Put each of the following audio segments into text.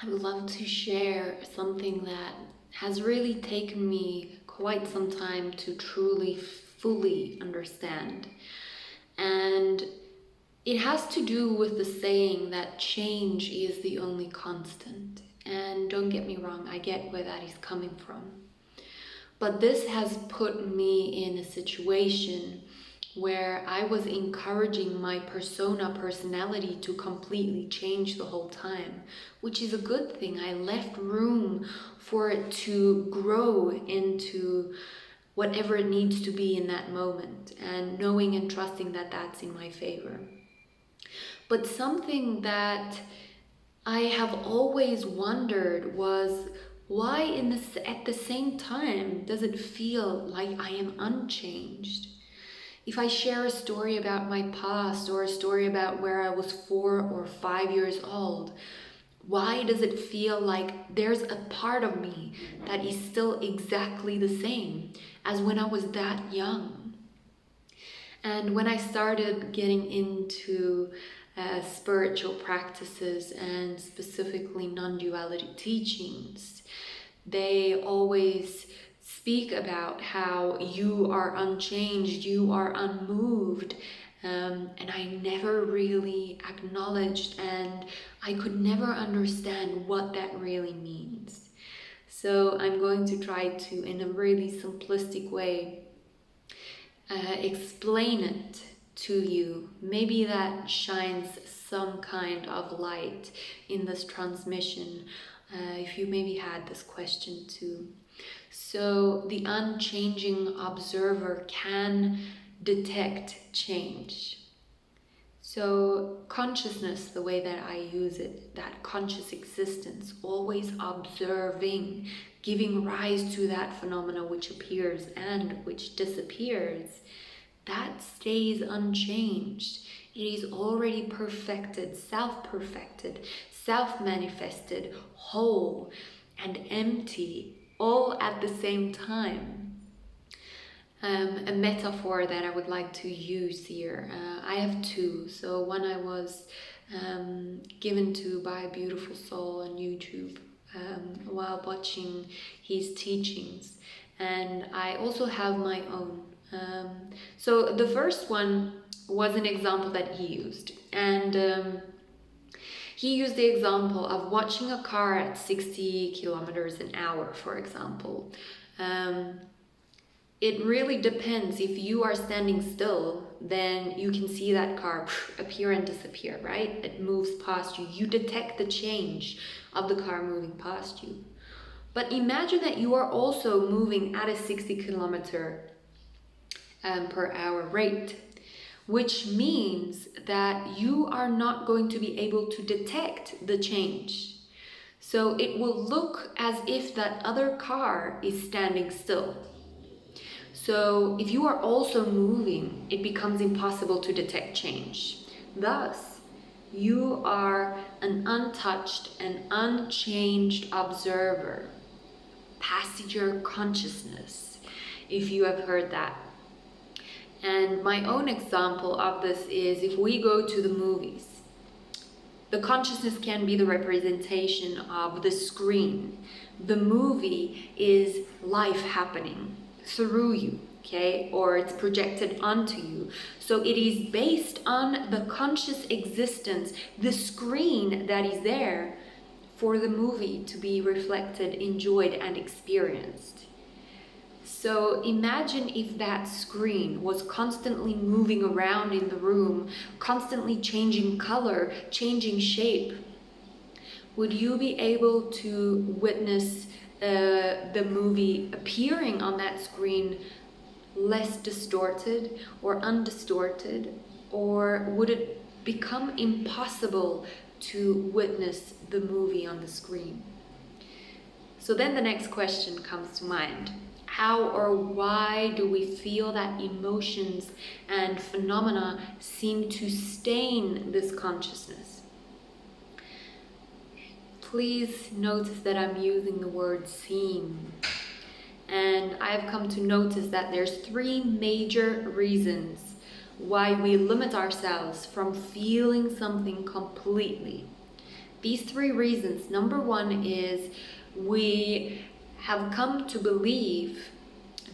I would love to share something that has really taken me quite some time to truly, fully understand. And it has to do with the saying that change is the only constant. And don't get me wrong, I get where that is coming from. But this has put me in a situation where I was encouraging my personality to completely change the whole time, which is a good thing. I left room for it to grow into whatever it needs to be in that moment, and knowing and trusting that that's in my favor. But something that I have always wondered was, why at the same time does it feel like I am unchanged? If I share a story about my past or a story about where I was 4 or 5 years old, why does it feel like there's a part of me that is still exactly the same as when I was that young? And when I started getting into spiritual practices and specifically non-duality teachings, they always speak about how you are unchanged, you are unmoved, and I never really acknowledged, and I could never understand what that really means. So I'm going to try to, in a really simplistic way, explain it to you. Maybe that shines some kind of light in this transmission, if you maybe had this question too. So the unchanging observer can detect change. So consciousness, the way that I use it, that conscious existence, always observing, giving rise to that phenomena which appears and which disappears, that stays unchanged. It is already perfected, self-perfected, self-manifested, whole and empty, all at the same time. A metaphor that I would like to use here. I have two. So one I was given to by a beautiful soul on YouTube while watching his teachings, and I also have my own. So the first one was an example that he used, and he used the example of watching a car at 60 kilometers an hour, for example. It really depends. If you are standing still, then you can see that car appear and disappear, right? It moves past you. You detect the change of the car moving past you. But imagine that you are also moving at a 60 kilometer per hour rate, which means that you are not going to be able to detect the change. So it will look as if that other car is standing still. So if you are also moving, it becomes impossible to detect change. Thus, you are an untouched and unchanged observer, passenger consciousness, if you have heard that. And my own example of this is, if we go to the movies, the consciousness can be the representation of the screen. The movie is life happening through you, okay, or it's projected onto you. So it is based on the conscious existence, the screen that is there for the movie to be reflected, enjoyed, and experienced. So imagine if that screen was constantly moving around in the room, constantly changing color, changing shape. Would you be able to witness the movie appearing on that screen less distorted or undistorted? Or would it become impossible to witness the movie on the screen? So then the next question comes to mind. How or why do we feel that emotions and phenomena seem to stain this consciousness? Please notice that I'm using the word seem. And I've come to notice that there's 3 major reasons why we limit ourselves from feeling something completely. These three reasons. Number one is we have come to believe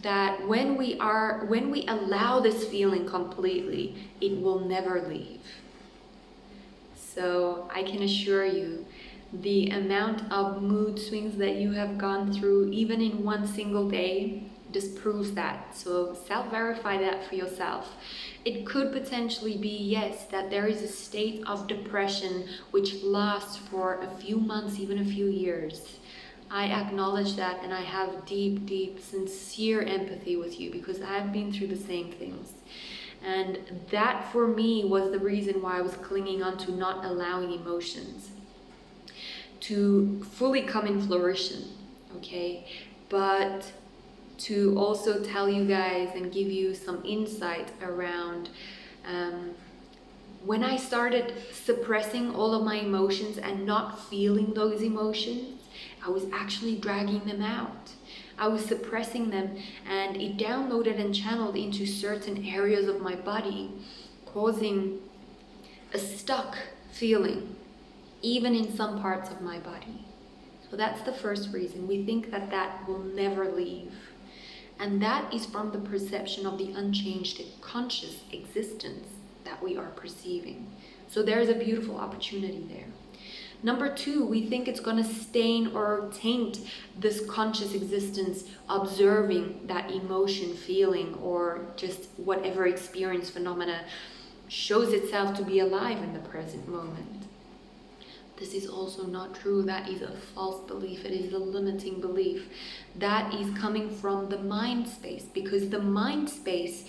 that when we allow this feeling completely, it will never leave. So I can assure you, the amount of mood swings that you have gone through, even in one single day, disproves that. So self-verify that for yourself. It could potentially be, yes, that there is a state of depression which lasts for a few months, even a few years. I acknowledge that, and I have deep, deep, sincere empathy with you because I've been through the same things. And that for me was the reason why I was clinging on to not allowing emotions to fully come in flourishing, okay? But to also tell you guys and give you some insight around when I started suppressing all of my emotions and not feeling those emotions, I was actually dragging them out. I was suppressing them, and it downloaded and channeled into certain areas of my body, causing a stuck feeling, even in some parts of my body. So that's the first reason. We think that that will never leave. And that is from the perception of the unchanged conscious existence that we are perceiving. So there's a beautiful opportunity there. Number two, we think it's going to stain or taint this conscious existence, observing that emotion, feeling, or just whatever experience phenomena shows itself to be alive in the present moment. This is also not true. That is a false belief. It is a limiting belief. That is coming from the mind space, because the mind space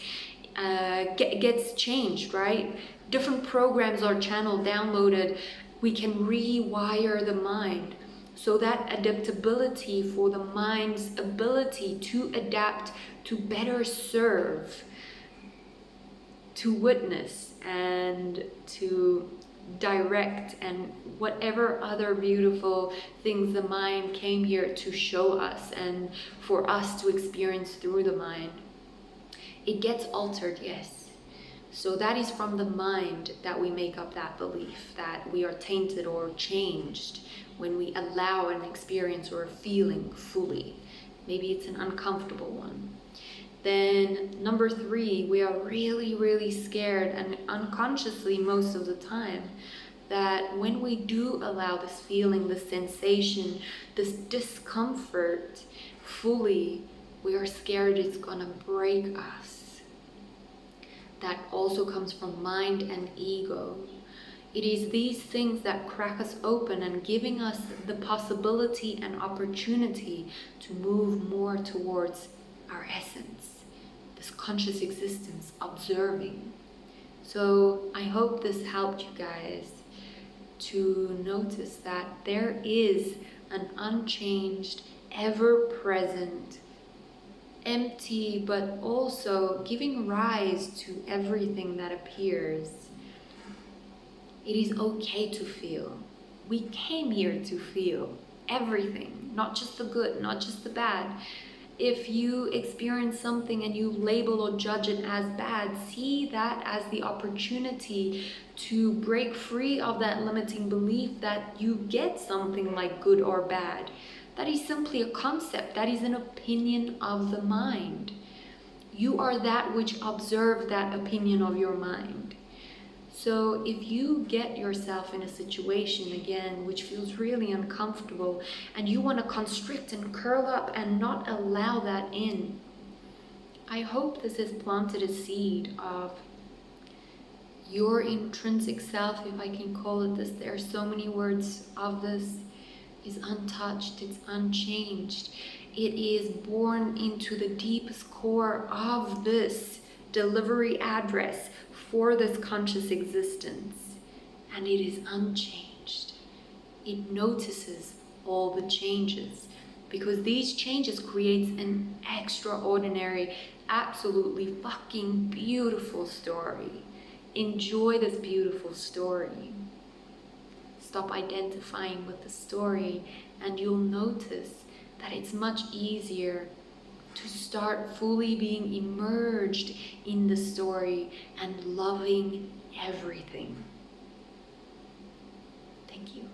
gets changed, right? Different programs are channeled, downloaded. We can rewire the mind. So that adaptability for the mind's ability to adapt, to better serve, to witness, and to direct, and whatever other beautiful things the mind came here to show us and for us to experience through the mind. It gets altered, yes. So that is from the mind that we make up that belief that we are tainted or changed when we allow an experience or a feeling fully. Maybe it's an uncomfortable one. Then number three, we are really, really scared, and unconsciously most of the time, that when we do allow this feeling, this sensation, this discomfort fully, we are scared it's gonna break us. That also comes from mind and ego. It is these things that crack us open and giving us the possibility and opportunity to move more towards our essence, this conscious existence, observing. So I hope this helped you guys to notice that there is an unchanged, ever-present, empty, but also giving rise to everything that appears. It is okay to feel. We came here to feel everything, not just the good, not just the bad. If you experience something and you label or judge it as bad, see that as the opportunity to break free of that limiting belief that you get something like good or bad. That is simply a concept. That is an opinion of the mind. You are that which observes that opinion of your mind. So if you get yourself in a situation again which feels really uncomfortable and you want to constrict and curl up and not allow that in, I hope this has planted a seed of your intrinsic self, if I can call it this. There are so many words of this. Is untouched, it's unchanged. It is born into the deepest core of this delivery address for this conscious existence, and it is unchanged. It notices all the changes, because these changes creates an extraordinary, absolutely fucking beautiful story. Enjoy this beautiful story. Stop identifying with the story, and you'll notice that it's much easier to start fully being immersed in the story and loving everything. Thank you.